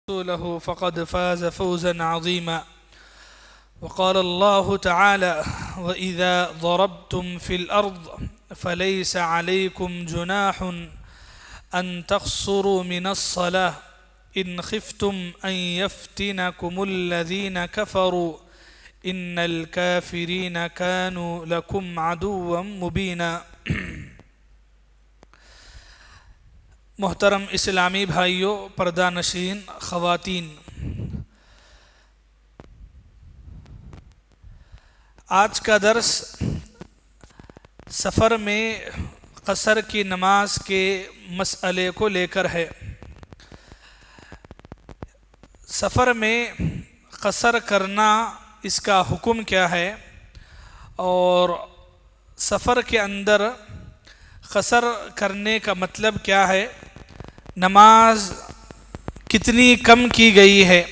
له فقد فاز فوزا عظيما. وقال الله تعالى: وإذا ضربتم في الأرض فليس عليكم جناح أن تقصروا من الصلاة إن خفتم أن يفتنكم الذين كفروا إن الكافرين كانوا لكم عدوا مبينا. محترم اسلامی بھائیوں، پردہ نشین خواتین، آج کا درس سفر میں قصر کی نماز کے مسئلے کو لے کر ہے۔ سفر میں قصر کرنا، اس کا حکم کیا ہے، اور سفر کے اندر قصر کرنے کا مطلب کیا ہے، نماز کتنی کم کی گئی ہے،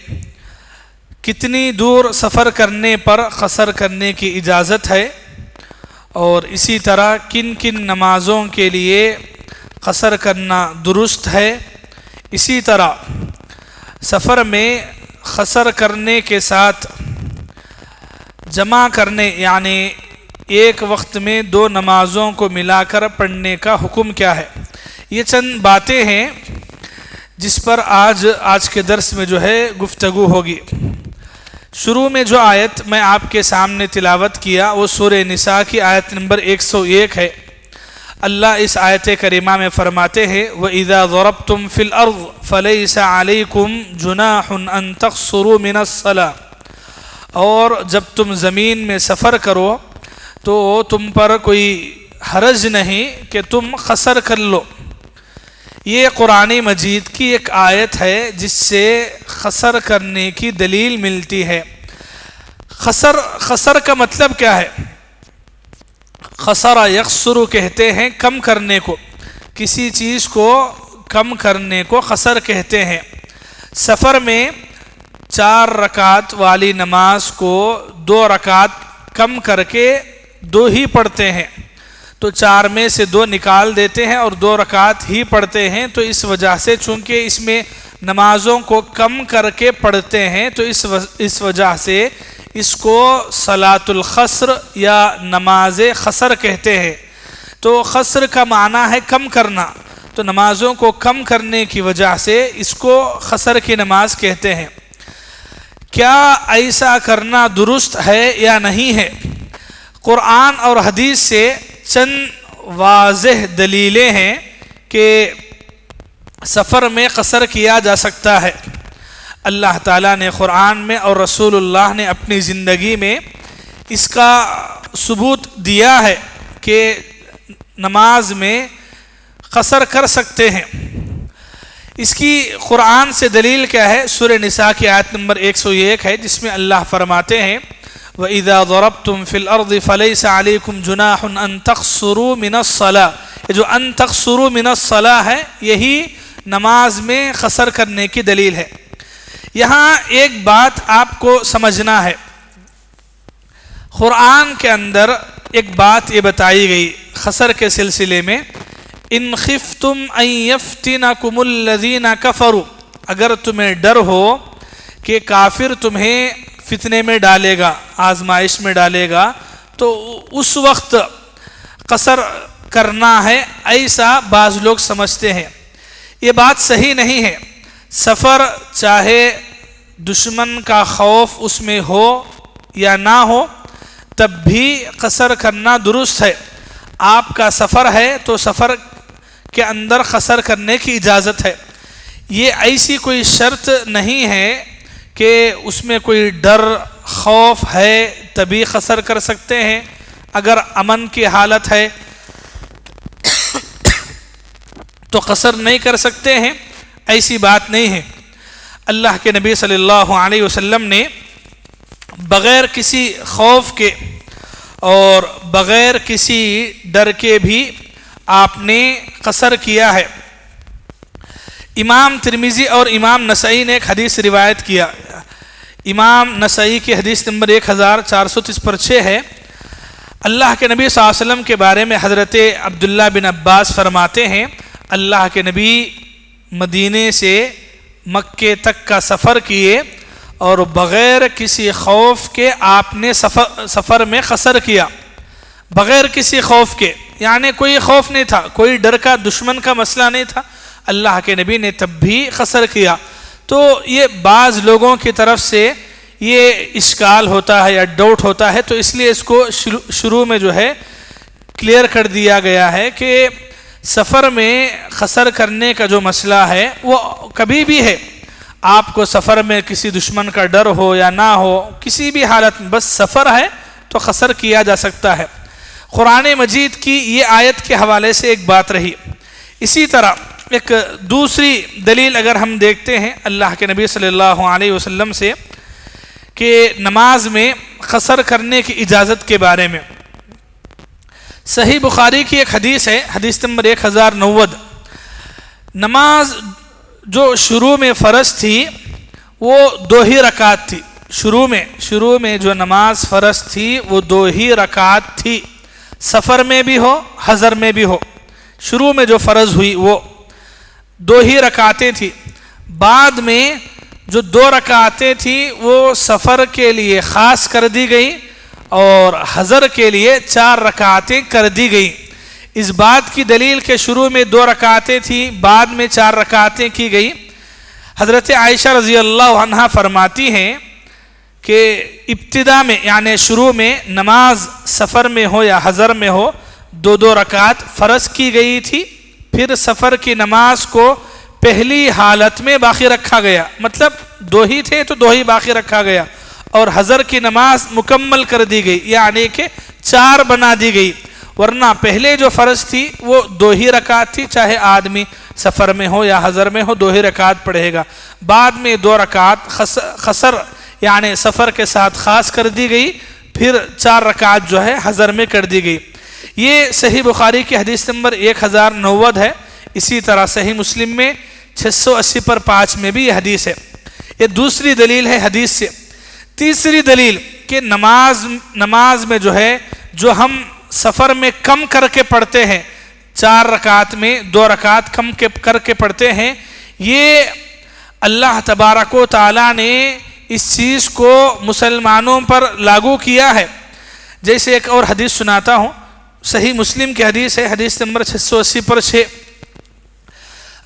کتنی دور سفر کرنے پر قصر کرنے کی اجازت ہے، اور اسی طرح کن کن نمازوں کے لیے قصر کرنا درست ہے۔ اسی طرح سفر میں قصر کرنے کے ساتھ جمع کرنے، یعنی ایک وقت میں دو نمازوں کو ملا کر پڑھنے کا حکم کیا ہے۔ یہ چند باتیں ہیں جس پر آج کے درس میں گفتگو ہوگی۔ شروع میں جو آیت میں آپ کے سامنے تلاوت کیا وہ سورہ نساء کی آیت نمبر 101 ہے۔ اللہ اس آیت کریمہ میں فرماتے ہیں: وَإِذَا ضَرَبْتُمْ فِي الْأَرْضِ فَلَيْسَ عَلَيْكُمْ جُنَاحٌ أَن تَقْصُرُوا مِنَ الصَّلَاةِ، اور جب تم زمین میں سفر کرو تو تم پر کوئی حرج نہیں کہ تم قصر کر لو۔ یہ قرآن مجید کی ایک آیت ہے جس سے قصر کرنے کی دلیل ملتی ہے۔ قصر کا مطلب کیا ہے؟ قصر یقصر کہتے ہیں کم کرنے کو، کسی چیز کو کم کرنے کو قصر کہتے ہیں۔ سفر میں 4 رکعت والی نماز کو 2 رکعت کم کر کے 2 ہی پڑھتے ہیں، تو 4 میں سے 2 نکال دیتے ہیں اور 2 رکعت ہی پڑھتے ہیں۔ تو اس وجہ سے چونکہ اس میں نمازوں کو کم کر کے پڑھتے ہیں تو اس وجہ سے اس کو صلاۃ القصر یا نماز قصر کہتے ہیں۔ تو قصر کا معنی ہے کم کرنا، تو نمازوں کو کم کرنے کی وجہ سے اس کو قصر کی نماز کہتے ہیں۔ کیا ایسا کرنا درست ہے یا نہیں ہے؟ قرآن اور حدیث سے چند واضح دلیلیں ہیں کہ سفر میں قصر کیا جا سکتا ہے۔ اللہ تعالیٰ نے قرآن میں اور رسول اللہ نے اپنی زندگی میں اس کا ثبوت دیا ہے کہ نماز میں قصر کر سکتے ہیں۔ اس کی قرآن سے دلیل کیا ہے؟ سورہ نساء کی آیت نمبر 101 ہے، جس میں اللہ فرماتے ہیں: وَإِذَا ضَرَبْتُمْ فِي الْأَرْضِ فَلَيْسَ عَلَيْكُمْ جُنَاحٌ أَن تَقْصُرُوا مِنَ الصَّلَاةِ۔ یہ جو ان تقصروا من الصلاة ہے، یہی نماز میں قصر کرنے کی دلیل ہے۔ یہاں ایک بات آپ کو سمجھنا ہے، قرآن کے اندر ایک بات یہ بتائی گئی قصر کے سلسلے میں: ان خفتم ان یفتنکم الذین کفروا، اگر تمہیں ڈر ہو کہ کافر تمہیں فتنے میں ڈالے گا، آزمائش میں ڈالے گا، تو اس وقت قصر کرنا ہے، ایسا بعض لوگ سمجھتے ہیں۔ یہ بات صحیح نہیں ہے۔ سفر چاہے دشمن کا خوف اس میں ہو یا نہ ہو، تب بھی قصر کرنا درست ہے۔ آپ کا سفر ہے تو سفر کے اندر قصر کرنے کی اجازت ہے۔ یہ ایسی کوئی شرط نہیں ہے کہ اس میں کوئی ڈر خوف ہے تبھی قصر کر سکتے ہیں۔ اگر امن کی حالت ہے تو قصر نہیں کر سکتے ہیں، ایسی بات نہیں ہے۔ اللہ کے نبی صلی اللہ علیہ وسلم نے بغیر کسی خوف کے اور بغیر کسی ڈر کے بھی آپ نے قصر کیا ہے۔ امام ترمذی اور امام نسائی نے ایک حدیث روایت کیا۔ امام نسائی کی حدیث نمبر 1430/6 ہے۔ اللہ کے نبی صلی اللہ علیہ وسلم کے بارے میں حضرت عبداللہ بن عباس فرماتے ہیں: اللہ کے نبی مدینے سے مکے تک کا سفر کیے اور بغیر کسی خوف کے آپ نے سفر میں قصر کیا، بغیر کسی خوف کے، یعنی کوئی خوف نہیں تھا، کوئی ڈر کا دشمن کا مسئلہ نہیں تھا، اللہ کے نبی نے تب بھی قصر کیا۔ تو یہ بعض لوگوں کی طرف سے یہ اشکال ہوتا ہے یا ڈاؤٹ ہوتا ہے، تو اس لیے اس کو شروع میں جو ہے کلیئر کر دیا گیا ہے کہ سفر میں قصر کرنے کا جو مسئلہ ہے وہ کبھی بھی ہے، آپ کو سفر میں کسی دشمن کا ڈر ہو یا نہ ہو، کسی بھی حالت میں بس سفر ہے تو قصر کیا جا سکتا ہے۔ قرآن مجید کی یہ آیت کے حوالے سے ایک بات رہی۔ اسی طرح ایک دوسری دلیل اگر ہم دیکھتے ہیں اللہ کے نبی صلی اللہ علیہ وسلم سے کہ نماز میں قصر کرنے کی اجازت کے بارے میں، صحیح بخاری کی ایک حدیث ہے، حدیث نمبر 1090۔ نماز جو شروع میں فرض تھی وہ 2 ہی رکعت تھی، شروع میں جو نماز فرض تھی وہ 2 ہی رکعت تھی، سفر میں بھی ہو حضر میں بھی ہو، شروع میں جو فرض ہوئی وہ 2 ہی رکعتیں تھی۔ بعد میں جو 2 رکعتیں تھیں وہ سفر کے لیے خاص کر دی گئی اور حضر کے لیے 4 رکعتیں کر دی گئی۔ اس بات کی دلیل کہ شروع میں 2 رکعتیں تھیں، بعد میں 4 رکعتیں کی گئی، حضرت عائشہ رضی اللہ عنہا فرماتی ہیں کہ ابتدا میں یعنی شروع میں نماز سفر میں ہو یا حضر میں ہو 2 رکعت فرض کی گئی تھی، پھر سفر کی نماز کو پہلی حالت میں باقی رکھا گیا، مطلب 2 ہی تھے تو 2 ہی باقی رکھا گیا، اور حضر کی نماز مکمل کر دی گئی یعنی کہ 4 بنا دی گئی، ورنہ پہلے جو فرض تھی وہ 2 ہی رکعت تھی، چاہے آدمی سفر میں ہو یا حضر میں ہو 2 ہی رکعت پڑھے گا۔ بعد میں 2 رکعت قصر یعنی سفر کے ساتھ خاص کر دی گئی، پھر 4 رکعت جو ہے حضر میں کر دی گئی۔ یہ صحیح بخاری کی حدیث نمبر 1090 ہے، اسی طرح صحیح مسلم میں 680/5 میں بھی یہ حدیث ہے۔ یہ دوسری دلیل ہے حدیث سے۔ تیسری دلیل کہ نماز میں جو ہے جو ہم سفر میں کم کر کے پڑھتے ہیں، 4 رکعت میں 2 رکعت کم کر کے پڑھتے ہیں، یہ اللہ تبارک و تعالیٰ نے اس چیز کو مسلمانوں پر لاگو کیا ہے۔ جیسے ایک اور حدیث سناتا ہوں، صحیح مسلم کی حدیث ہے، حدیث نمبر 680/6۔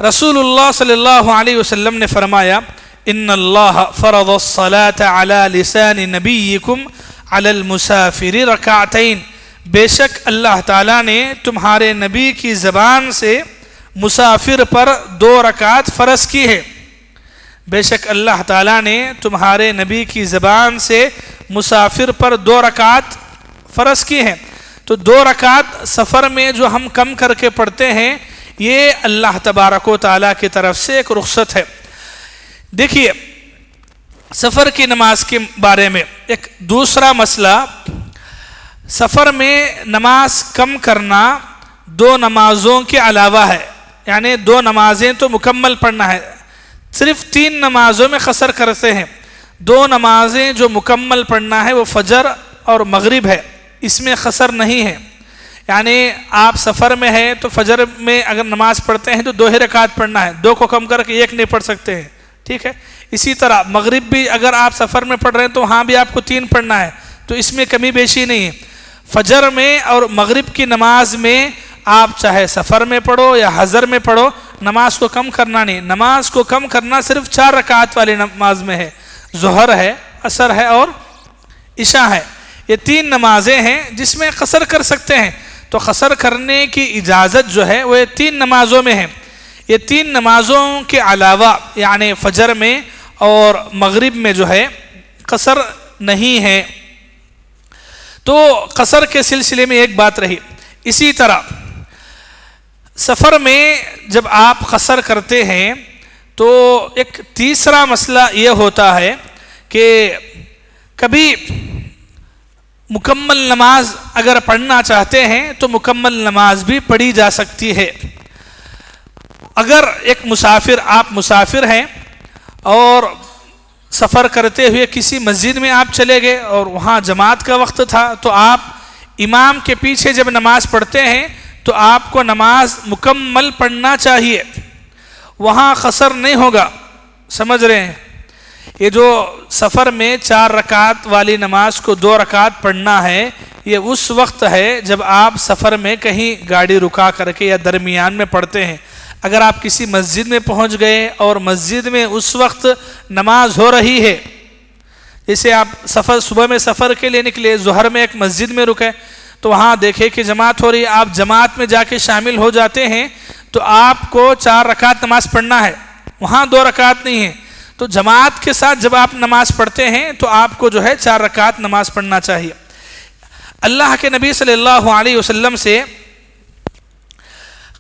رسول اللہ صلی اللہ علیہ وسلم نے فرمایا ان اللہ فرض الصلاة على لسان نبیکم علی المسافر رکعتین، بے شک اللہ تعالیٰ نے تمہارے نبی کی زبان سے مسافر پر 2 رکعت فرض کی ہے، بے شک اللہ تعالیٰ نے تمہارے نبی کی زبان سے مسافر پر 2 رکعت فرض کی ہیں۔ تو 2 رکعت سفر میں جو ہم کم کر کے پڑھتے ہیں یہ اللہ تبارک و تعالیٰ کی طرف سے ایک رخصت ہے۔ دیکھیے سفر کی نماز کے بارے میں ایک دوسرا مسئلہ، سفر میں نماز کم کرنا 2 نمازوں کے علاوہ ہے، یعنی 2 نمازیں تو مکمل پڑھنا ہے، صرف 3 نمازوں میں قصر کرتے ہیں۔ 2 نمازیں جو مکمل پڑھنا ہے وہ فجر اور مغرب ہے، اس میں قصر نہیں ہے، یعنی آپ سفر میں ہے تو فجر میں اگر نماز پڑھتے ہیں تو 2 ہی رکعت پڑھنا ہے، 2 کو کم کر کے 1 نہیں پڑھ سکتے ہیں، ٹھیک ہے۔ اسی طرح مغرب بھی اگر آپ سفر میں پڑھ رہے ہیں تو وہاں بھی آپ کو 3 پڑھنا ہے، تو اس میں کمی بیشی نہیں ہے۔ فجر میں اور مغرب کی نماز میں آپ چاہے سفر میں پڑھو یا حضر میں پڑھو، نماز کو کم کرنا نہیں، نماز کو کم کرنا صرف 4 رکعت والی نماز میں ہے، ظہر ہے، عصر ہے اور عشاء ہے، یہ 3 نمازیں ہیں جس میں قصر کر سکتے ہیں۔ تو قصر کرنے کی اجازت جو ہے وہ 3 نمازوں میں ہے، یہ 3 نمازوں کے علاوہ یعنی فجر میں اور مغرب میں جو ہے قصر نہیں ہے۔ تو قصر کے سلسلے میں ایک بات رہی۔ اسی طرح سفر میں جب آپ قصر کرتے ہیں تو ایک تیسرا مسئلہ یہ ہوتا ہے کہ کبھی مکمل نماز اگر پڑھنا چاہتے ہیں تو مکمل نماز بھی پڑھی جا سکتی ہے۔ اگر ایک آپ مسافر ہیں اور سفر کرتے ہوئے کسی مسجد میں آپ چلے گئے اور وہاں جماعت کا وقت تھا تو آپ امام کے پیچھے جب نماز پڑھتے ہیں تو آپ کو نماز مکمل پڑھنا چاہیے، وہاں قصر نہیں ہوگا، سمجھ رہے ہیں؟ یہ جو سفر میں 4 رکعت والی نماز کو 2 رکعت پڑھنا ہے، یہ اس وقت ہے جب آپ سفر میں کہیں گاڑی رکا کر کے یا درمیان میں پڑھتے ہیں۔ اگر آپ کسی مسجد میں پہنچ گئے اور مسجد میں اس وقت نماز ہو رہی ہے، جیسے آپ صبح میں سفر کے لیے نکلے، ظہر میں ایک مسجد میں رکے تو وہاں دیکھے کہ جماعت ہو رہی ہے، آپ جماعت میں جا کے شامل ہو جاتے ہیں تو آپ کو 4 رکعت نماز پڑھنا ہے، وہاں 2 رکعت نہیں ہے۔ تو جماعت کے ساتھ جب آپ نماز پڑھتے ہیں تو آپ کو جو ہے 4 رکعت نماز پڑھنا چاہیے۔ اللہ کے نبی صلی اللہ علیہ وسلم سے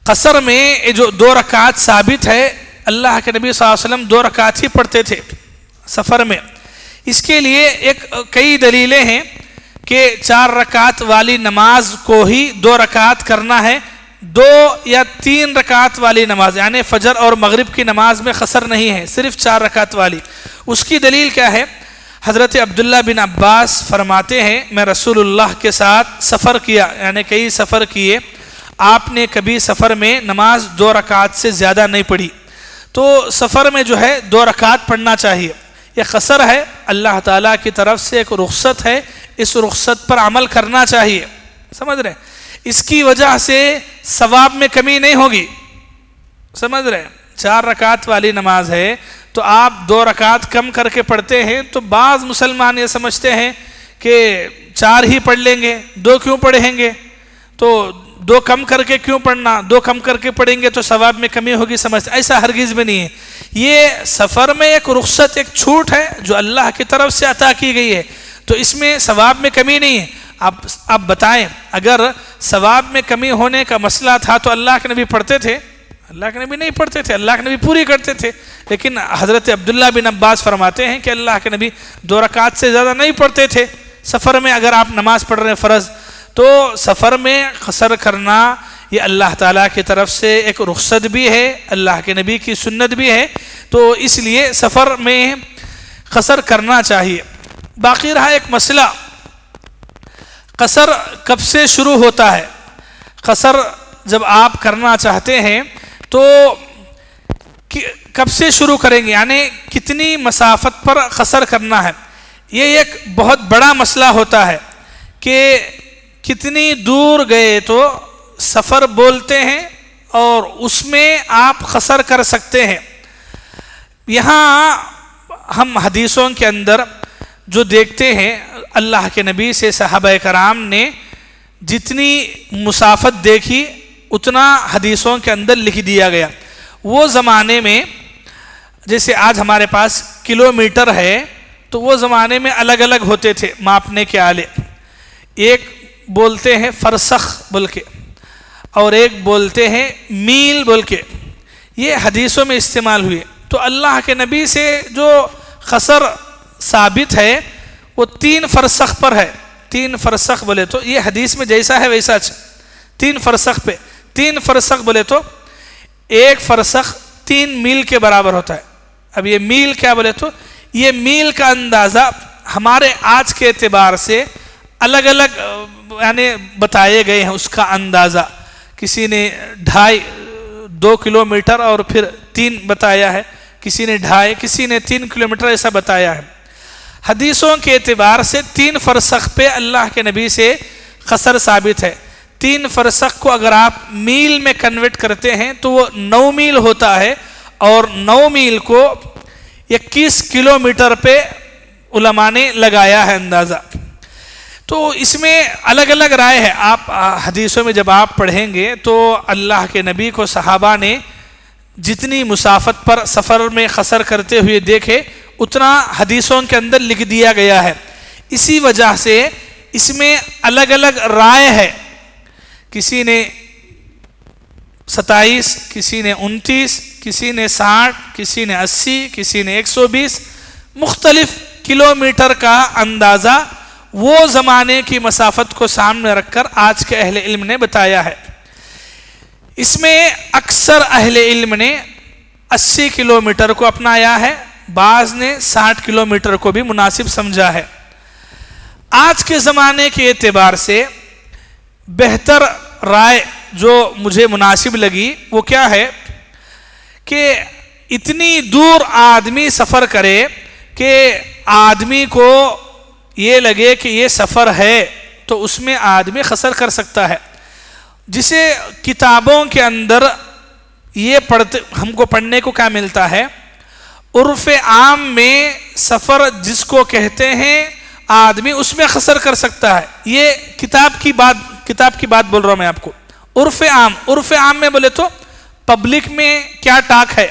قصر میں جو 2 رکعت ثابت ہے، اللہ کے نبی صلی اللہ علیہ وسلم 2 رکعت ہی پڑھتے تھے سفر میں۔ اس کے لیے کئی دلیلیں ہیں کہ 4 رکعت والی نماز کو ہی 2 رکعت کرنا ہے، 2 یا 3 رکعت والی نماز یعنی فجر اور مغرب کی نماز میں قصر نہیں ہے، صرف 4 رکعت والی۔ اس کی دلیل کیا ہے؟ حضرت عبداللہ بن عباس فرماتے ہیں میں رسول اللہ کے ساتھ سفر کیا، یعنی کئی سفر کیے، آپ نے کبھی سفر میں نماز 2 رکعت سے زیادہ نہیں پڑھی، تو سفر میں جو ہے 2 رکعت پڑھنا چاہیے۔ یہ قصر ہے، اللہ تعالیٰ کی طرف سے ایک رخصت ہے، اس رخصت پر عمل کرنا چاہیے، سمجھ رہے؟ اس کی وجہ سے ثواب میں کمی نہیں ہوگی، سمجھ رہے؟ 4 رکعت والی نماز ہے تو آپ 2 رکعت کم کر کے پڑھتے ہیں، تو بعض مسلمان یہ سمجھتے ہیں کہ 4 ہی پڑھ لیں گے، 2 کیوں پڑھیں گے؟ تو 2 کم کر کے کیوں پڑھنا؟ 2 کم کر کے پڑھیں گے تو ثواب میں کمی ہوگی، سمجھتے؟ ایسا ہرگز بھی نہیں ہے۔ یہ سفر میں ایک رخصت، ایک چھوٹ ہے جو اللہ کی طرف سے عطا کی گئی ہے، تو اس میں ثواب میں کمی نہیں ہے۔ آپ بتائیں، اگر ثواب میں کمی ہونے کا مسئلہ تھا تو اللہ کے نبی پڑھتے تھے؟ اللہ کے نبی نہیں پڑھتے تھے، اللہ کے نبی پوری کرتے تھے۔ لیکن حضرت عبداللہ بن عباس فرماتے ہیں کہ اللہ کے نبی 2 رکعت سے زیادہ نہیں پڑھتے تھے سفر میں۔ اگر آپ نماز پڑھ رہے ہیں فرض، تو سفر میں قصر کرنا یہ اللہ تعالیٰ کی طرف سے ایک رخصت بھی ہے، اللہ کے نبی کی سنت بھی ہے، تو اس لیے سفر میں قصر کرنا چاہیے۔ باقی رہا ایک مسئلہ، قصر کب سے شروع ہوتا ہے؟ قصر جب آپ کرنا چاہتے ہیں تو کب سے شروع کریں گے، یعنی کتنی مسافت پر قصر کرنا ہے؟ یہ ایک بہت بڑا مسئلہ ہوتا ہے کہ کتنی دور گئے تو سفر بولتے ہیں اور اس میں آپ قصر کر سکتے ہیں۔ یہاں ہم حدیثوں کے اندر جو دیکھتے ہیں، اللہ کے نبی سے صحابہ کرام نے جتنی مسافت دیکھی اتنا حدیثوں کے اندر لکھ دیا گیا۔ وہ زمانے میں جیسے آج ہمارے پاس کلومیٹر ہے تو وہ زمانے میں الگ الگ ہوتے تھے ماپنے کے آلے، ایک بولتے ہیں فرسخ بول کے اور ایک بولتے ہیں میل بول کے، یہ حدیثوں میں استعمال ہوئے۔ تو اللہ کے نبی سے جو قصر ثابت ہے وہ 3 فرسخ پر ہے۔ 3 فرسخ بولے تو یہ حدیث میں جیسا ہے ویسا 3 فرسخ پہ، 3 فرسخ بولے تو 1 فرسخ 3 میل کے برابر ہوتا ہے۔ اب یہ میل کیا بولے تو یہ میل کا اندازہ ہمارے آج کے اعتبار سے الگ الگ یعنی بتائے گئے ہیں، اس کا اندازہ کسی نے 2.5 کلومیٹر اور پھر 3 بتایا ہے، کسی نے 2.5، کسی نے 3 کلومیٹر ایسا بتایا ہے۔ حدیثوں کے اعتبار سے 3 فرسخ پہ اللہ کے نبی سے قصر ثابت ہے۔ 3 فرسخ کو اگر آپ میل میں کنورٹ کرتے ہیں تو وہ 9 میل ہوتا ہے، اور 9 میل کو 21 کلومیٹر پہ علماء نے لگایا ہے اندازہ۔ تو اس میں الگ الگ رائے ہے۔ آپ حدیثوں میں جب آپ پڑھیں گے تو اللہ کے نبی کو صحابہ نے جتنی مسافت پر سفر میں قصر کرتے ہوئے دیکھے اتنا حدیثوں کے اندر لکھ دیا گیا ہے۔ اسی وجہ سے اس میں الگ الگ رائے ہے، کسی نے 27، کسی نے 29، کسی نے 60، کسی نے 80، کسی نے 120، مختلف کلومیٹر کا اندازہ وہ زمانے کی مسافت کو سامنے رکھ کر آج کے اہل علم نے بتایا ہے۔ اس میں اکثر اہل علم نے 80 کلومیٹر کو اپنایا ہے، بعض نے 60 کلومیٹر کو بھی مناسب سمجھا ہے۔ آج کے زمانے کے اعتبار سے بہتر رائے جو مجھے مناسب لگی وہ کیا ہے کہ اتنی دور آدمی سفر کرے کہ آدمی کو یہ لگے کہ یہ سفر ہے تو اس میں آدمی قصر کر سکتا ہے. جسے کتابوں کے اندر یہ ہم کو پڑھنے کو کیا ملتا ہے, عرف عام میں سفر جس کو کہتے ہیں آدمی اس میں قصر کر سکتا ہے. یہ کتاب کی بات بول رہا ہوں میں آپ کو. عرف عام میں بولے تو پبلک میں کیا ٹاک ہے,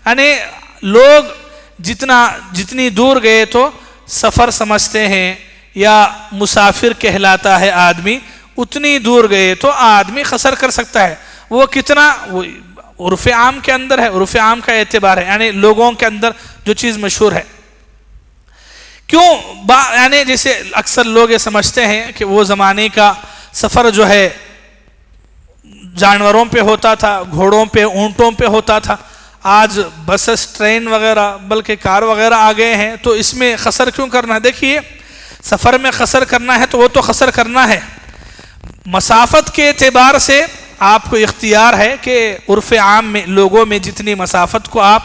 یعنی لوگ جتنی دور گئے تو سفر سمجھتے ہیں یا مسافر کہلاتا ہے آدمی, اتنی دور گئے تو آدمی قصر کر سکتا ہے. وہ کتنا وہ عرف عام کے اندر ہے, عرف عام کا اعتبار ہے, یعنی لوگوں کے اندر جو چیز مشہور ہے. کیوں یعنی جیسے اکثر لوگ یہ سمجھتے ہیں کہ وہ زمانے کا سفر جو ہے جانوروں پہ ہوتا تھا, گھوڑوں پہ, اونٹوں پہ ہوتا تھا. آج بسز, ٹرین وغیرہ بلکہ کار وغیرہ آ گئے ہیں, تو اس میں قصر کیوں کرنا ہے؟ دیکھیے سفر میں قصر کرنا ہے تو وہ تو قصر کرنا ہے. مسافت کے اعتبار سے آپ کو اختیار ہے کہ عرف عام میں لوگوں میں جتنی مسافت کو آپ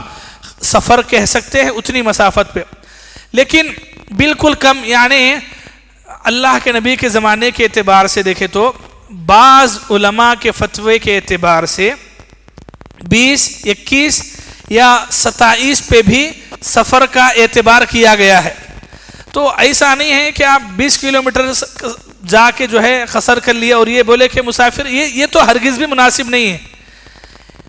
سفر کہہ سکتے ہیں اتنی مسافت پہ, لیکن بالکل کم, یعنی اللہ کے نبی کے زمانے کے اعتبار سے دیکھیں تو بعض علماء کے فتوے کے اعتبار سے 20, 21 یا 27 پہ بھی سفر کا اعتبار کیا گیا ہے. تو ایسا نہیں ہے کہ آپ 20 کلومیٹر جا کے جو ہے قصر کر لیا اور یہ بولے کہ مسافر, یہ تو ہرگز بھی مناسب نہیں ہے.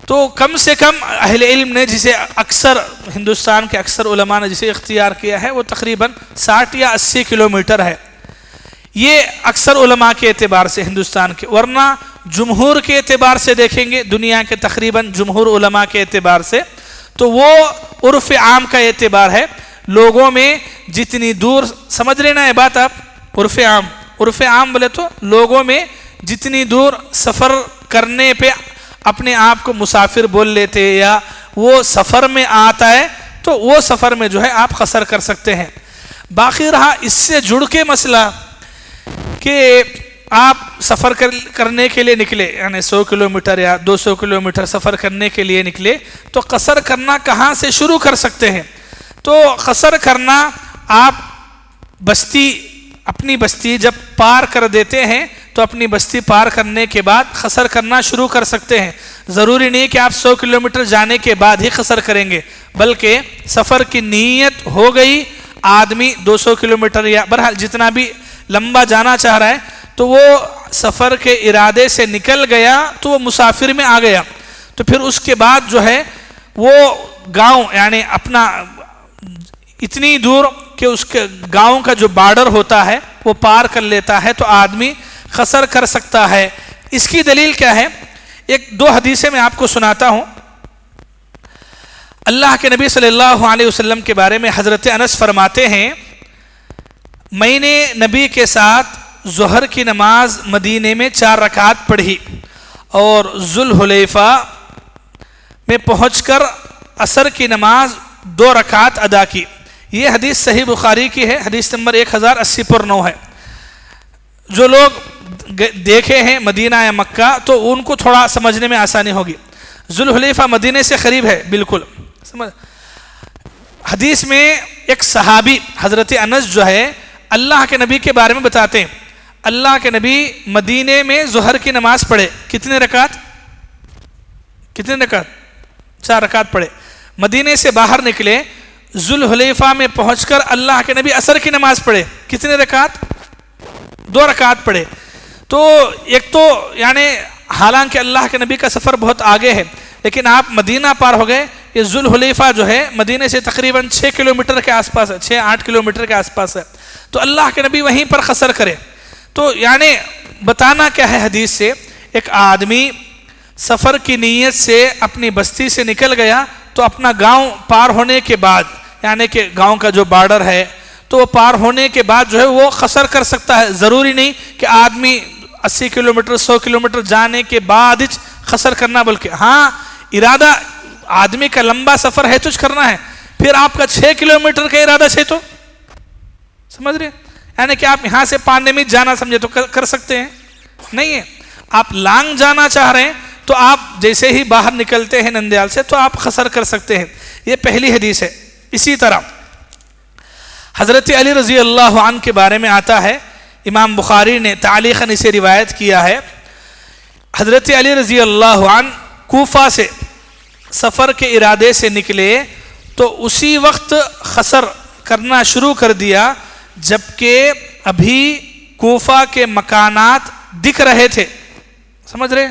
تو کم سے کم اہل علم نے جسے اکثر ہندوستان کے اکثر علماء نے جسے اختیار کیا ہے وہ تقریباً 60 یا 80 کلومیٹر ہے. یہ اکثر علماء کے اعتبار سے ہندوستان کے, ورنہ جمہور کے اعتبار سے دیکھیں گے دنیا کے تقریباً جمہور علماء کے اعتبار سے تو وہ عرف عام کا اعتبار ہے. لوگوں میں جتنی دور, سمجھ لینا ہے بات آپ, عرف عام بولے تو لوگوں میں جتنی دور سفر کرنے پہ اپنے آپ کو مسافر بول لیتے یا وہ سفر میں آتا ہے تو وہ سفر میں جو ہے آپ قصر کر سکتے ہیں. باقی رہا اس سے جڑ کے مسئلہ کہ آپ سفر کرنے کے لیے نکلے, یعنی 100 کلومیٹر یا 200 کلومیٹر سفر کرنے کے لیے نکلے تو قصر کرنا کہاں سے شروع کر سکتے ہیں؟ تو قصر کرنا آپ اپنی بستی جب پار کر دیتے ہیں تو اپنی بستی پار کرنے کے بعد قصر کرنا شروع کر سکتے ہیں. ضروری نہیں کہ آپ 100 کلومیٹر جانے کے بعد ہی قصر کریں گے, بلکہ سفر کی نیت ہو گئی, آدمی 200 کلومیٹر یا بہرحال جتنا بھی لمبا جانا چاہ رہا ہے تو وہ سفر کے ارادے سے نکل گیا تو وہ مسافر میں آ گیا, تو پھر اس کے بعد جو ہے وہ گاؤں, یعنی اپنا اتنی دور کہ اس کے گاؤں کا جو بارڈر ہوتا ہے وہ پار کر لیتا ہے تو آدمی قصر کر سکتا ہے. اس کی دلیل کیا ہے؟ 1-2 حدیثیں میں آپ کو سناتا ہوں. اللہ کے نبی صلی اللہ علیہ وسلم کے بارے میں حضرت انس فرماتے ہیں, میں نے نبی کے ساتھ ظہر کی نماز مدینے میں 4 رکعت پڑھی اور ذوالحلیفہ میں پہنچ کر عصر کی نماز 2 رکعت ادا کی. یہ حدیث صحیح بخاری کی ہے, حدیث نمبر 1080 پر 9 ہے. جو لوگ دیکھے ہیں مدینہ یا مکہ تو ان کو تھوڑا سمجھنے میں آسانی ہوگی. ذوالحلیفہ مدینے سے قریب ہے بالکل. حدیث میں ایک صحابی حضرت انس جو ہے اللہ کے نبی کے بارے میں بتاتے ہیں, اللہ کے نبی مدینے میں ظہر کی نماز پڑھے. کتنے رکعت 4 رکعت پڑھے. مدینے سے باہر نکلے, ذوالحلیفہ میں پہنچ کر اللہ کے نبی عصر کی نماز پڑھے. کتنے رکعت؟ 2 رکعت پڑھے. تو ایک تو یعنی حالانکہ اللہ کے نبی کا سفر بہت آگے ہے لیکن آپ مدینہ پار ہو گئے. یہ ذوالحلیفہ جو ہے مدینہ سے تقریباً 6 کلومیٹر کے آس پاس ہے, 6-8 کلومیٹر کے آس پاس ہے. تو اللہ کے نبی وہیں پر قصر کرے. تو یعنی بتانا کیا ہے حدیث سے, ایک آدمی سفر کی نیت سے اپنی بستی سے نکل گیا تو اپنا گاؤں پار ہونے کے بعد, یعنی کہ گاؤں کا جو بارڈر ہے تو وہ پار ہونے کے بعد جو ہے وہ قصر کر سکتا ہے. ضروری نہیں کہ آدمی 80 کلومیٹر 100 کلومیٹر جانے کے بعد قصر کرنا, بلکہ ہاں ارادہ آدمی کا لمبا سفر ہے تو کرنا ہے. پھر آپ کا 6 کلومیٹر کا ارادہ ہے تو سمجھ رہے, یعنی کہ آپ یہاں سے پانڈے میں جانا سمجھے تو کر سکتے ہیں. نہیں ہے, آپ لانگ جانا چاہ رہے ہیں تو آپ جیسے ہی باہر نکلتے ہیں نندیال سے تو آپ قصر کر سکتے ہیں. یہ پہلی حدیث ہے. اسی طرح حضرت علی رضی اللہ عنہ کے بارے میں آتا ہے، امام بخاری نے تعلیقاً اسے روایت کیا ہے. حضرت علی رضی اللہ عنہ کوفہ سے سفر کے ارادے سے نکلے تو اسی وقت قصر کرنا شروع کر دیا جبکہ ابھی کوفہ کے مکانات دکھ رہے تھے. سمجھ رہے؟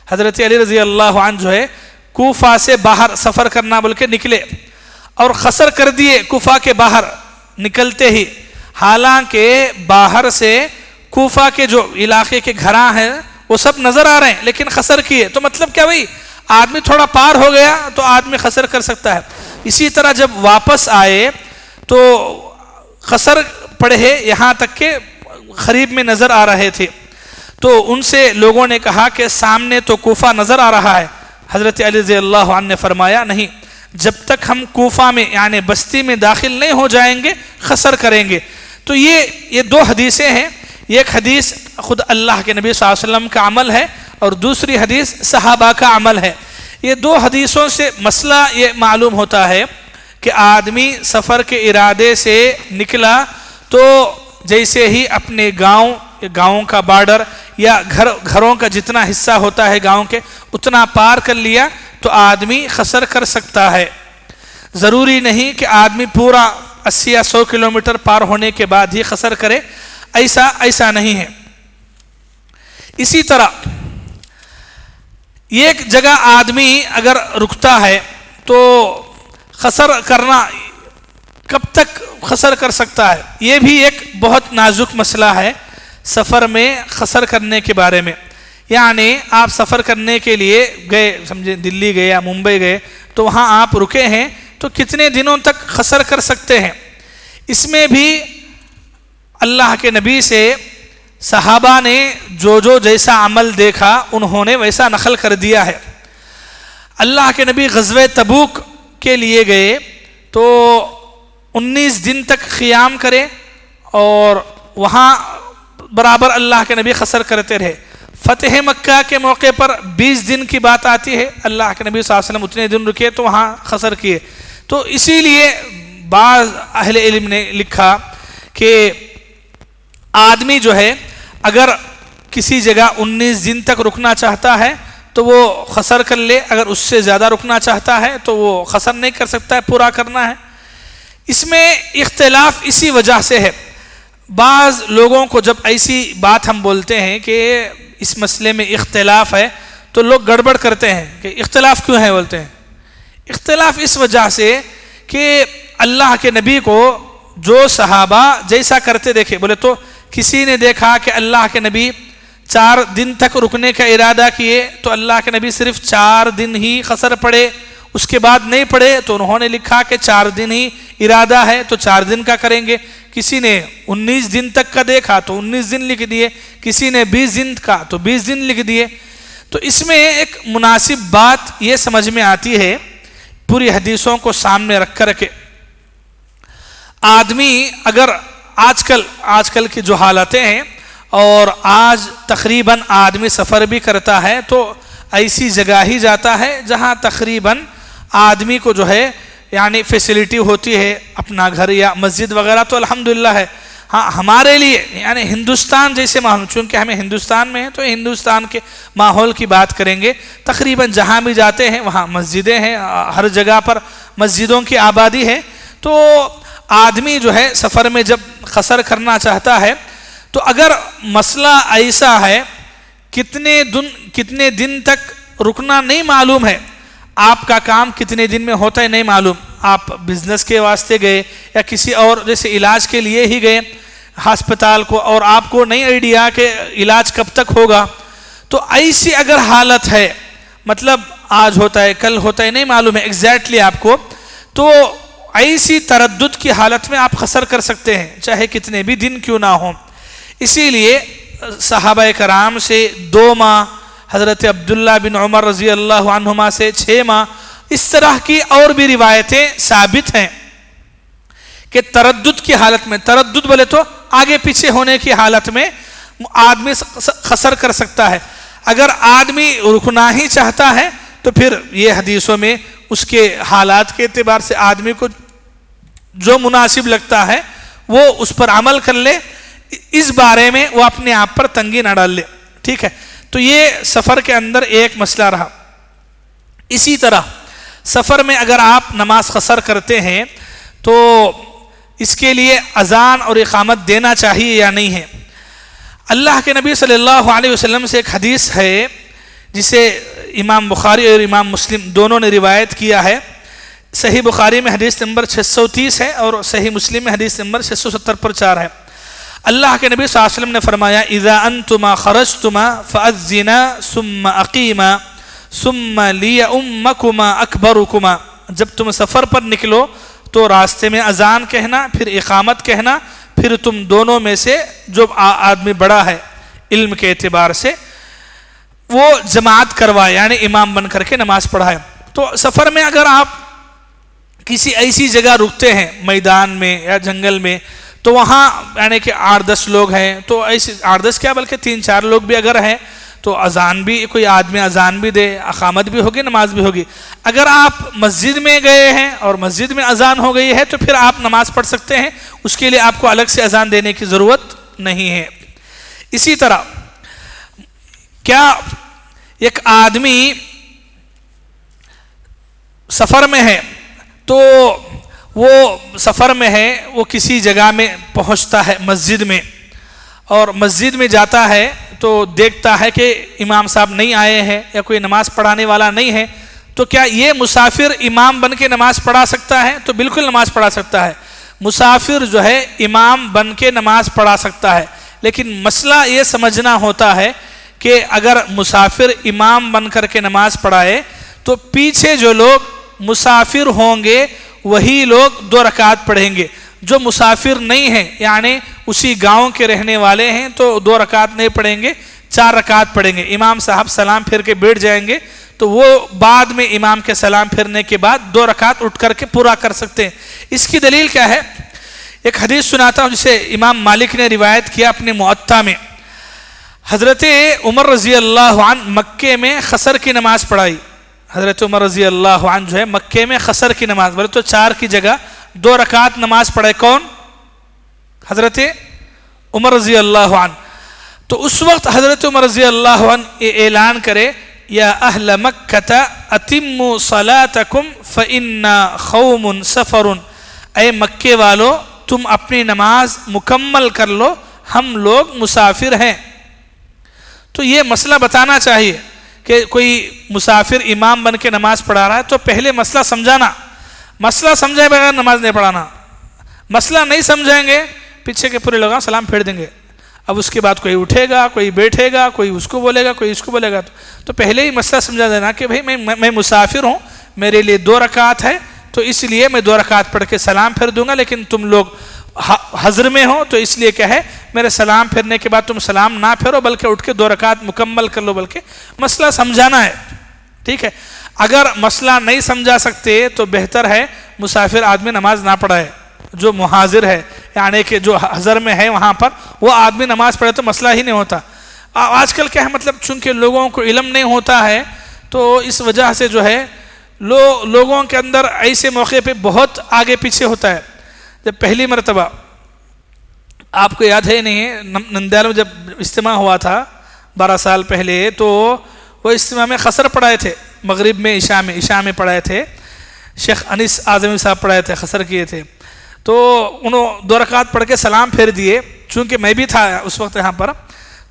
حضرت علی رضی اللہ عنہ جو ہے کوفہ سے باہر سفر کرنا بول کے نکلے اور قصر کر دیے کوفہ کے باہر نکلتے ہی، حالانکہ باہر سے کوفہ کے جو علاقے کے گھراں ہیں وہ سب نظر آ رہے ہیں لیکن قصر کیے. تو مطلب کیا بھائی، آدمی تھوڑا پار ہو گیا تو آدمی قصر کر سکتا ہے. اسی طرح جب واپس آئے تو قصر پڑھے یہاں تک کہ قریب میں نظر آ رہے تھے. تو ان سے لوگوں نے کہا کہ سامنے تو کوفہ نظر آ رہا ہے. حضرت علی رضی اللہ عنہ نے فرمایا نہیں، جب تک ہم کوفہ میں یعنی بستی میں داخل نہیں ہو جائیں گے قصر کریں گے. تو یہ دو حدیثیں ہیں. ایک حدیث خود اللہ کے نبی صلی اللہ علیہ وسلم کا عمل ہے اور دوسری حدیث صحابہ کا عمل ہے. یہ دو حدیثوں سے مسئلہ یہ معلوم ہوتا ہے کہ آدمی سفر کے ارادے سے نکلا تو جیسے ہی اپنے گاؤں کا بارڈر یا گھروں کا جتنا حصہ ہوتا ہے گاؤں کے اتنا پار کر لیا تو آدمی قصر کر سکتا ہے. ضروری نہیں کہ آدمی پورا 80 یا 100 کلومیٹر پار ہونے کے بعد ہی قصر کرے، ایسا نہیں ہے. اسی طرح ایک جگہ آدمی اگر رکتا ہے تو قصر کرنا کب تک قصر کر سکتا ہے؟ یہ بھی ایک بہت نازک مسئلہ ہے سفر میں قصر کرنے کے بارے میں. یعنی آپ سفر کرنے کے لیے گئے، سمجھے دلی گئے یا ممبئی گئے تو وہاں آپ رکے ہیں تو کتنے دنوں تک قصر کر سکتے ہیں؟ اس میں بھی اللہ کے نبی سے صحابہ نے جو جیسا عمل دیکھا انہوں نے ویسا نقل کر دیا ہے. اللہ کے نبی غزوہ تبوک کے لیے گئے تو 19 دن تک قیام کرے اور وہاں برابر اللہ کے نبی قصر کرتے رہے. فتح مکہ کے موقع پر 20 دن کی بات آتی ہے، اللہ کے نبی صلی اللہ علیہ وسلم اتنے دن رکے تو وہاں قصر کیے. تو اسی لیے بعض اہل علم نے لکھا کہ آدمی جو ہے اگر کسی جگہ 19 دن تک رکنا چاہتا ہے تو وہ قصر کر لے، اگر اس سے زیادہ رکنا چاہتا ہے تو وہ قصر نہیں کر سکتا ہے، پورا کرنا ہے. اس میں اختلاف اسی وجہ سے ہے. بعض لوگوں کو جب ایسی بات ہم بولتے ہیں کہ اس مسئلے میں اختلاف ہے تو لوگ گڑبڑ کرتے ہیں کہ اختلاف کیوں ہے بولتے ہیں. اختلاف اس وجہ سے کہ اللہ کے نبی کو جو صحابہ جیسا کرتے دیکھے، بولے تو کسی نے دیکھا کہ اللہ کے نبی 4 دن تک رکنے کا ارادہ کیے تو اللہ کے نبی صرف 4 دن ہی قصر پڑے، اس کے بعد نہیں پڑے تو انہوں نے لکھا کہ 4 دن ہی ارادہ ہے تو 4 دن کا کریں گے. کسی نے 19 دن تک کا دیکھا تو 19 دن لکھ دیے، کسی نے 20 دن کا تو 20 دن لکھ دیے. تو اس میں ایک مناسب بات یہ سمجھ میں آتی ہے پوری حدیثوں کو سامنے رکھ کر کے آدمی اگر آج کل کی جو حالتیں ہیں اور آج تقریباً آدمی سفر بھی کرتا ہے تو ایسی جگہ ہی جاتا ہے جہاں تقریباً آدمی کو جو ہے یعنی فیسلٹی ہوتی ہے، اپنا گھر یا مسجد وغیرہ تو الحمدللہ ہے. ہاں ہمارے لیے یعنی ہندوستان جیسے ماحول، چونکہ ہمیں ہندوستان میں ہیں تو ہندوستان کے ماحول کی بات کریں گے. تقریباً جہاں بھی جاتے ہیں وہاں مسجدیں ہیں، ہر جگہ پر مسجدوں کی آبادی ہے. تو آدمی جو ہے سفر میں جب قصر کرنا چاہتا ہے تو اگر مسئلہ ایسا ہے کتنے دن تک رکنا نہیں معلوم ہے، آپ کا کام کتنے دن میں ہوتا ہے نہیں معلوم، آپ بزنس کے واسطے گئے یا کسی اور جیسے علاج کے لیے ہی گئے ہسپتال کو اور آپ کو نہیں آئیڈیا کہ علاج کب تک ہوگا، تو ایسی اگر حالت ہے مطلب آج ہوتا ہے کل ہوتا ہے نہیں معلوم ہے ایگزیکٹلی آپ کو، تو ایسی تردد کی حالت میں آپ قصر کر سکتے ہیں چاہے کتنے بھی دن کیوں نہ ہوں. اسی لیے صحابہ کرام سے 2 ماہ، حضرت عبداللہ بن عمر رضی اللہ عنہما سے 6 ماہ، اس طرح کی اور بھی روایتیں ثابت ہیں کہ تردد کی حالت میں، تردد بولے تو آگے پیچھے ہونے کی حالت میں آدمی قصر کر سکتا ہے. اگر آدمی رکنا ہی چاہتا ہے تو پھر یہ حدیثوں میں اس کے حالات کے اعتبار سے آدمی کو جو مناسب لگتا ہے وہ اس پر عمل کر لے، اس بارے میں وہ اپنے آپ پر تنگی نہ ڈال لے، ٹھیک ہے۔ تو یہ سفر کے اندر ایک مسئلہ رہا۔ اسی طرح سفر میں اگر آپ نماز قصر کرتے ہیں تو اس کے لیے اذان اور اقامت دینا چاہیے یا نہیں ہے؟ اللہ کے نبی صلی اللہ علیہ وسلم سے ایک حدیث ہے جسے امام بخاری اور امام مسلم دونوں نے روایت کیا ہے۔ صحیح بخاری میں حدیث نمبر 630 ہے اور صحیح مسلم میں حدیث نمبر 670 پر 4 ہے۔ اللہ کے نبی صلی اللہ علیہ وسلم نے فرمایا اذا انتما خرجتما فاذنا ثم اقیما ثم لیؤمکما اکبرکما، جب تم سفر پر نکلو تو راستے میں اذان کہنا، پھر اقامت کہنا، پھر تم دونوں میں سے جو آدمی بڑا ہے علم کے اعتبار سے وہ جماعت کروائے، یعنی امام بن کر کے نماز پڑھائے۔ تو سفر میں اگر آپ کسی ایسی جگہ رکتے ہیں میدان میں یا جنگل میں تو وہاں یعنی کہ 8-10 لوگ ہیں، تو ایسے 8-10 کیا بلکہ 3-4 لوگ بھی اگر ہیں تو اذان بھی کوئی آدمی اذان بھی دے، اقامت بھی ہوگی، نماز بھی ہوگی۔ اگر آپ مسجد میں گئے ہیں اور مسجد میں اذان ہو گئی ہے تو پھر آپ نماز پڑھ سکتے ہیں، اس کے لیے آپ کو الگ سے اذان دینے کی ضرورت نہیں ہے۔ اسی طرح کیا ایک آدمی سفر میں ہے تو وہ سفر میں ہے، وہ کسی جگہ میں پہنچتا ہے مسجد میں، اور مسجد میں جاتا ہے تو دیکھتا ہے کہ امام صاحب نہیں آئے ہیں یا کوئی نماز پڑھانے والا نہیں ہے، تو کیا یہ مسافر امام بن کے نماز پڑھا سکتا ہے؟ تو بالکل نماز پڑھا سکتا ہے۔ مسافر جو ہے امام بن کے نماز پڑھا سکتا ہے، لیکن مسئلہ یہ سمجھنا ہوتا ہے کہ اگر مسافر امام بن کر کے نماز پڑھائے تو پیچھے جو لوگ مسافر ہوں گے وہی لوگ 2 رکعت پڑھیں گے۔ جو مسافر نہیں ہیں یعنی اسی گاؤں کے رہنے والے ہیں تو 2 رکعت نہیں پڑھیں گے، 4 رکعت پڑھیں گے۔ امام صاحب سلام پھر کے بیٹھ جائیں گے تو وہ بعد میں امام کے سلام پھرنے کے بعد 2 رکعت اٹھ کر کے پورا کر سکتے ہیں۔ اس کی دلیل کیا ہے؟ ایک حدیث سناتا ہوں جسے امام مالک نے روایت کیا اپنے موطا میں۔ حضرت عمر رضی اللہ عنہ مکے میں قصر کی نماز پڑھائی۔ حضرت عمر رضی اللہ عنہ جو ہے مکے میں قصر کی نماز، بولے تو 4 کی جگہ 2 رکعت نماز پڑھے۔ کون؟ حضرت عمر رضی اللہ عنہ۔ تو اس وقت حضرت عمر رضی اللہ عنہ یہ اعلان کرے یا اہل مکہ اتموا صلاتکم فإنا قوم سفر، اے مکے والو تم اپنی نماز مکمل کر لو، ہم لوگ مسافر ہیں۔ تو یہ مسئلہ بتانا چاہیے کہ کوئی مسافر امام بن کے نماز پڑھا رہا ہے تو پہلے مسئلہ سمجھانا، مسئلہ سمجھائے بغیر نماز نہیں پڑھانا۔ مسئلہ نہیں سمجھائیں گے پیچھے کے پورے لوگ سلام پھیر دیں گے، اب اس کے بعد کوئی اٹھے گا، کوئی بیٹھے گا، کوئی اس کو بولے گا، کوئی اس کو بولے گا، تو پہلے ہی مسئلہ سمجھا دینا کہ بھائی میں مسافر ہوں، میرے لیے 2 رکعت ہے تو اس لیے میں 2 رکعت پڑھ کے سلام پھیر دوں گا، لیکن تم لوگ حضر میں ہو تو اس لیے کیا ہے میرے سلام پھرنے کے بعد تم سلام نہ پھیرو بلکہ اٹھ کے 2 رکعت مکمل کر لو، بلکہ مسئلہ سمجھانا ہے، ٹھیک ہے۔ اگر مسئلہ نہیں سمجھا سکتے تو بہتر ہے مسافر آدمی نماز نہ پڑھائے، جو محاضر ہے یعنی کہ جو حضر میں ہے وہاں پر وہ آدمی نماز پڑھے تو مسئلہ ہی نہیں ہوتا۔ آج کل کیا ہے مطلب چونکہ لوگوں کو علم نہیں ہوتا ہے تو اس وجہ سے جو ہے لوگوں کے اندر ایسے موقع پہ بہت آگے پیچھے ہوتا ہے۔ جب پہلی مرتبہ آپ کو یاد ہے نہیں نندیال میں جب اجتماع ہوا تھا 12 سال پہلے تو وہ اجتماع میں قصر پڑھائے تھے، مغرب میں عشاء میں پڑھائے تھے، شیخ انیس اعظمی صاحب پڑھائے تھے، قصر کیے تھے، تو انہوں 2 رکعت پڑھ کے سلام پھیر دیے، چونکہ میں بھی تھا اس وقت یہاں پر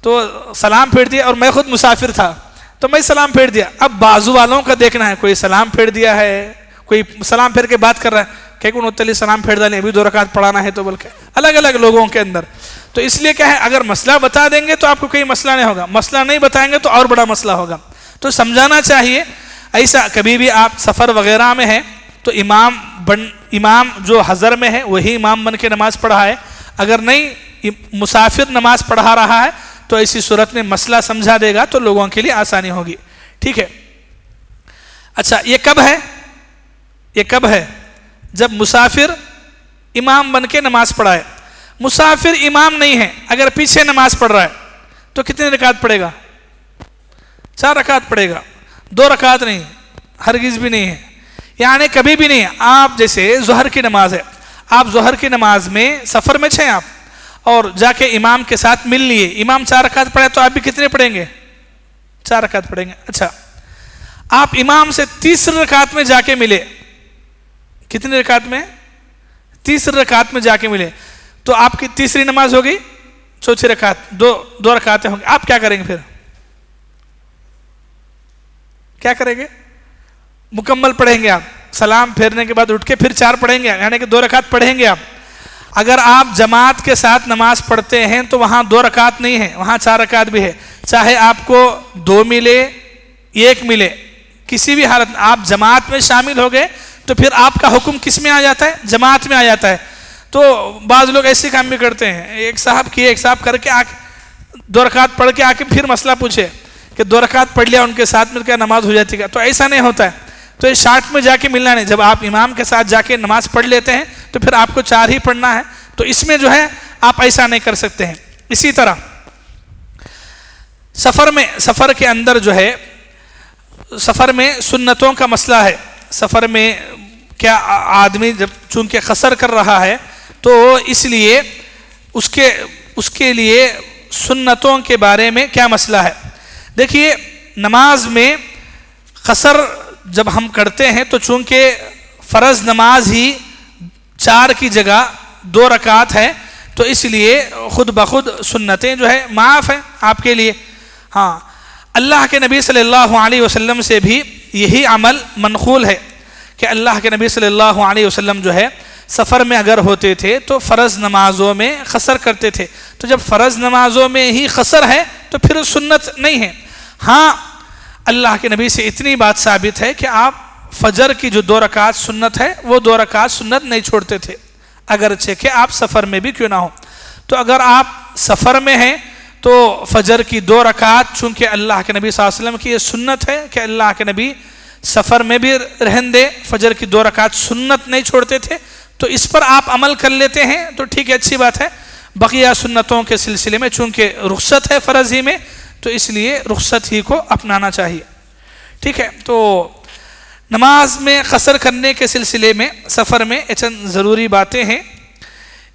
تو سلام پھیر دیا اور میں خود مسافر تھا تو میں سلام پھیر دیا۔ اب بازو والوں کا دیکھنا ہے، کوئی سلام پھیر دیا ہے، کوئی سلام پھیر کے بات کر رہا ہے کہ انہوں نے سلام پھیر ڈالیں ابھی 2 رکعت پڑھانا ہے، تو بلکہ الگ الگ لوگوں کے اندر۔ تو اس لیے کیا ہے اگر مسئلہ بتا دیں گے تو آپ کو کوئی مسئلہ نہیں ہوگا، مسئلہ نہیں بتائیں گے تو اور بڑا مسئلہ ہوگا۔ تو سمجھانا چاہیے، ایسا کبھی بھی آپ سفر وغیرہ میں ہیں تو امام جو حضر میں ہے وہی امام بن کے نماز پڑھائے، اگر نہیں مسافر نماز پڑھا رہا ہے تو ایسی صورت میں مسئلہ سمجھا دے گا تو لوگوں کے لیے آسانی ہوگی، ٹھیک ہے۔ اچھا یہ کب ہے جب مسافر امام بن کے نماز پڑھائے۔ مسافر امام نہیں ہے، اگر پیچھے نماز پڑھ رہا ہے تو کتنے رکعت پڑھے گا؟ 4 رکعت پڑھے گا، 2 رکعت نہیں، ہرگز بھی نہیں ہے، یعنی کبھی بھی نہیں ہے۔ آپ جیسے ظہر کی نماز ہے، آپ ظہر کی نماز میں سفر میں تھے آپ اور جا کے امام کے ساتھ مل لیے، امام 4 رکعت پڑھے تو آپ بھی کتنے پڑھیں گے؟ 4 رکعت پڑھیں گے۔ اچھا، آپ امام سے 30 رکعت میں جا کے ملے، کتنی رکعت میں؟ 30 رکعت میں جا کے ملے، تو آپ کی تیسری نماز ہوگی، چوتھی رکعت، دو رکعتیں ہوں گی، آپ کیا کریں گے پھر؟ کیا کریں گے؟ مکمل پڑھیں گے آپ، سلام پھیرنے کے بعد اٹھ کے پھر 4 پڑھیں گے، یعنی کہ 2 رکعت پڑھیں گے آپ۔ اگر آپ جماعت کے ساتھ نماز پڑھتے ہیں تو وہاں 2 رکعت نہیں ہے، وہاں 4 رکعت بھی ہے، چاہے آپ کو 2 ملے 1 ملے، کسی بھی حالت میں آپ جماعت میں شامل ہو گئے تو پھر آپ کا حکم کس میں آ جاتا ہے؟ جماعت میں آ جاتا ہے۔ تو بعض لوگ ایسے کام بھی کرتے ہیں، ایک صاحب کر کے 2 رکعت پڑھ کے آ کے پھر مسئلہ پوچھے کہ 2 رکعت پڑھ لیا ان کے ساتھ مل کر نماز ہو جاتی ہے، تو ایسا نہیں ہوتا ہے۔ تو یہ شارٹ میں جا کے ملنا نہیں، جب آپ امام کے ساتھ جا کے نماز پڑھ لیتے ہیں تو پھر آپ کو 4 ہی پڑھنا ہے، تو اس میں جو ہے آپ ایسا نہیں کر سکتے ہیں۔ اسی طرح سفر کے اندر جو ہے، سفر میں سنتوں کا مسئلہ ہے۔ سفر میں کیا آدمی جب چونکہ قصر کر رہا ہے تو اس لیے اس کے لیے سنتوں کے بارے میں کیا مسئلہ ہے؟ دیکھیے، نماز میں قصر جب ہم کرتے ہیں تو چونکہ فرض نماز ہی 4 کی جگہ 2 رکعت ہے، تو اس لیے خود بخود سنتیں جو ہے معاف ہیں آپ کے لیے۔ ہاں، اللہ کے نبی صلی اللہ علیہ وسلم سے بھی یہی عمل منقول ہے کہ اللہ کے نبی صلی اللہ علیہ وسلم جو ہے سفر میں اگر ہوتے تھے تو فرض نمازوں میں قصر کرتے تھے، تو جب فرض نمازوں میں ہی قصر ہے تو پھر سنت نہیں ہے۔ ہاں، اللہ کے نبی سے اتنی بات ثابت ہے کہ آپ فجر کی جو 2 رکعت سنت ہے وہ 2 رکعت سنت نہیں چھوڑتے تھے، اگرچہ کہ آپ سفر میں بھی کیوں نہ ہو۔ تو اگر آپ سفر میں ہیں تو فجر کی 2 رکعت چونکہ اللہ کے نبی صلی اللہ علیہ وسلم کی یہ سنت ہے کہ اللہ کے نبی سفر میں بھی رہن دے، فجر کی 2 رکعت سنت نہیں چھوڑتے تھے، تو اس پر آپ عمل کر لیتے ہیں تو ٹھیک ہے، اچھی بات ہے۔ بقیہ سنتوں کے سلسلے میں چونکہ رخصت ہے فرض ہی میں، تو اس لیے رخصت ہی کو اپنانا چاہیے، ٹھیک ہے۔ تو نماز میں قصر کرنے کے سلسلے میں سفر میں چند ضروری باتیں ہیں،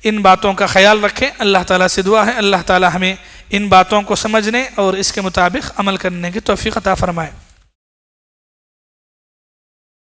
ان باتوں کا خیال رکھیں۔ اللہ تعالیٰ سے دعا ہے اللہ تعالیٰ ہمیں ان باتوں کو سمجھنے اور اس کے مطابق عمل کرنے کی توفیق عطا فرمائے۔